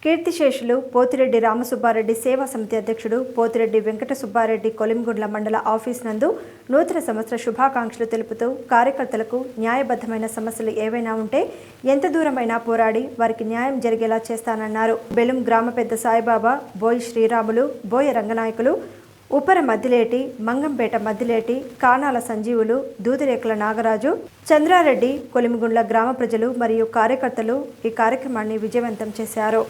కీర్తిశేషులు పోతిరెడ్డి రామసుబ్బారెడ్డి సేవా సమితి అధ్యక్షుడు పోతిరెడ్డి వెంకట సుబ్బారెడ్డి కొలిమిగుండ్ల మండల ఆఫీస్ నందు నూతన సంవత్సర శుభాకాంక్షలు తెలుపుతూ కార్యకర్తలకు న్యాయబద్ధమైన సమస్యలు ఏవైనా ఉంటే ఎంత దూరమైనా పోరాడి వారికి న్యాయం జరిగేలా చేస్తానన్నారు. బెలుం గ్రామ పెద్ద సాయిబాబా, బోయి శ్రీరాములు, బోయ రంగనాయకులు, ఉప్పర మద్దిలేటి, మంగంపేట మద్దిలేటి, కానాల సంజీవులు, దూదిరేకుల నాగరాజు, చంద్రారెడ్డి, కొలిమిగుండ్ల గ్రామ ప్రజలు మరియు కార్యకర్తలు ఈ కార్యక్రమాన్ని విజయవంతం చేశారు.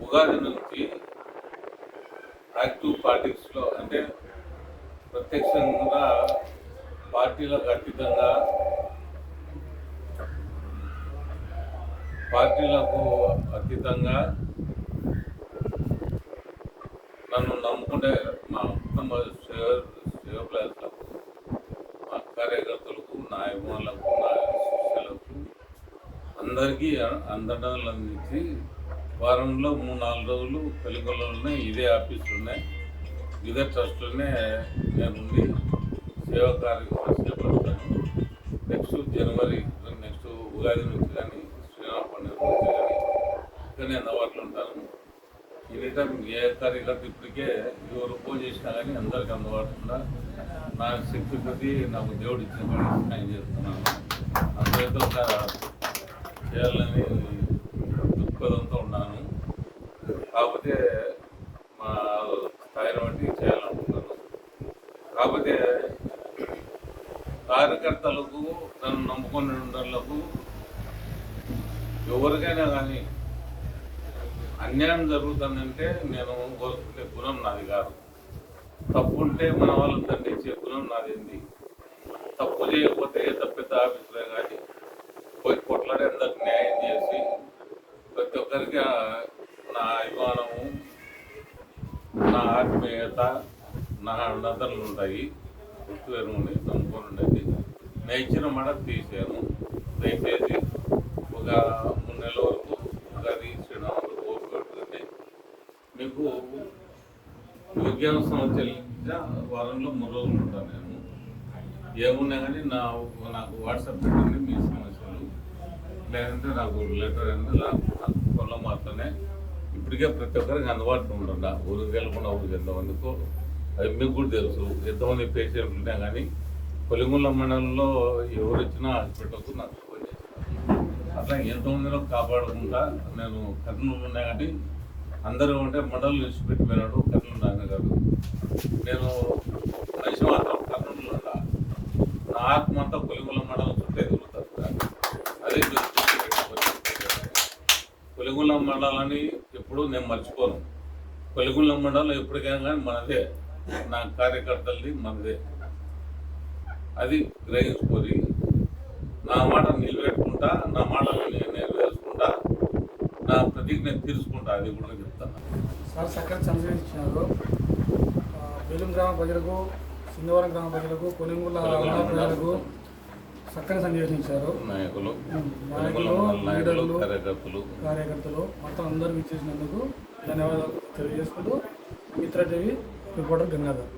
ఉగాది నుంచి యాక్టివ్ పార్టీస్లో అంటే ప్రత్యక్షంగా పార్టీలకు అతీతంగా నన్ను నమ్ముకునే మా కుటుంబ సేవకులకు, మా కార్యకర్తలకు, నా అభిమానులకు, నా శిష్యులకు అందరికీ అందడాలు అందించి వారంలో 3-4 రోజులు పెళ్ళికొల్లోనే ఇదే ఆఫీసులోనే ఇదే ట్రస్ట్లోనే నేనుండి సేవా కార్యక్రమాలు చేపడతాను. నెక్స్ట్ ఉగాది నుంచి కానీ శ్రీరామ పండుగ నుంచి కానీ ఇక్కడ నేను అందుబాటులో ఉంటాను. ఎనీ టైం ఏ కార్యకర్త ఇప్పటికే ఎవరు ఫోన్ చేసినా కానీ అందరికీ అందుబాటులో నా శక్తి కొద్దీ నాకు దేవుడు ఇచ్చిన పని సాయం చేస్తున్నాను. అందరితో చేయాలని దృక్పథంతో ఉన్నాను. కాకపోతే మా స్థాయిని బట్టి చేయాలనుకుంటున్నాను. కాకపోతే కార్యకర్తలకు, నన్ను నమ్ముకునే వాళ్ళకు ఎవరికైనా కానీ అన్యాయం జరుగుతుందంటే నేను కోరుకునే గుణం నాది కాదు. తప్పు ఉంటే మన వాళ్ళని దండించే గుణం నాదేంది. తప్పు చేయకపోతే పెద్ద ఆఫీసులే కానీ పోయి కొట్లాడి అందరికి న్యాయం చేసి ప్రతి ఒక్కరికి నా అభిమానము, నా ఆత్మీయత, నా నదనలు ఉంటాయి. గుర్తువేరుని నమ్ముకొని ఉండేది. నేను ఇచ్చిన మాట తీసాను. దయచేసి ఒక 3 నెలల వరకు ఉగాది శ్రీరాములు ఓపు పెట్టుకుంటే మీకు విజ్ఞాన సంవత్సరం వారంలో 3 రోజులు ఉంటాను. నేను ఏమున్నా కానీ నాకు వాట్సాప్ పెట్టండి మీ సమస్యలు, లేదంటే నాకు లెటర్ అనేది నాకు ఫోన్లో మాత్రమే. ఇప్పటికే ప్రతి ఒక్కరికి అందుబాటులో ఉంటుందా ఊరికి వెళ్ళకుండా ఊరికి ఎంతమందికో అది మీకు కూడా తెలుసు. ఎంతమంది పేషెంట్లు ఉన్నా కానీ కొలిమిగుండ్ల మండలంలో ఎవరు వచ్చినా హాస్పిటల్కు నాకు ఫోన్ చేస్తాను. అట్లా ఎంతమందిలో కాపాడకుండా నేను కర్నూలు ఉన్నా కానీ అందరూ ఉంటే మండలం విడిచిపెట్టిపోయినాడు. కర్నూలు ఆయన కాదు, నేను మనిషి మాత్రం కర్నూలులో ఉందా. నా ఆత్మ అంతా కొలిమిగుండ్ల మండలం చుట్టే తిరుగుతారు. అదే కొలిమిగుండ్ల మండలాన్ని ఎప్పుడూ నేను మర్చిపోను. కొలిమిగుండ్ల మండలం ఎప్పటికైనా కానీ మనదే, నా కార్యకర్తలది మనదే. అది గ్రహించుకొని నా మాట నిలబెట్టుకుంటా, నా మాటలు నేను నెరవేర్చుకుంటా, నా ప్రతిజ్ఞ తీర్చుకుంటా. అది కూడా చెప్తాను. సార్ చక్కని సందేశం ఇచ్చినారు. బెలుం గ్రామ ప్రజలకు, సింగవరం గ్రామ ప్రజలకు, కొలిమిగుండ్ల ప్రజలకు చక్కని సందేశం ఇచ్చారు. నాయకులు, లీడర్లు, కార్యకర్తలు మొత్తం అందరూ ఇచ్చేసినందుకు ధన్యవాదాలు తెలియజేసుకుంటూ మిత్ర టీవీ రిపోర్టర్ గంగాధర్.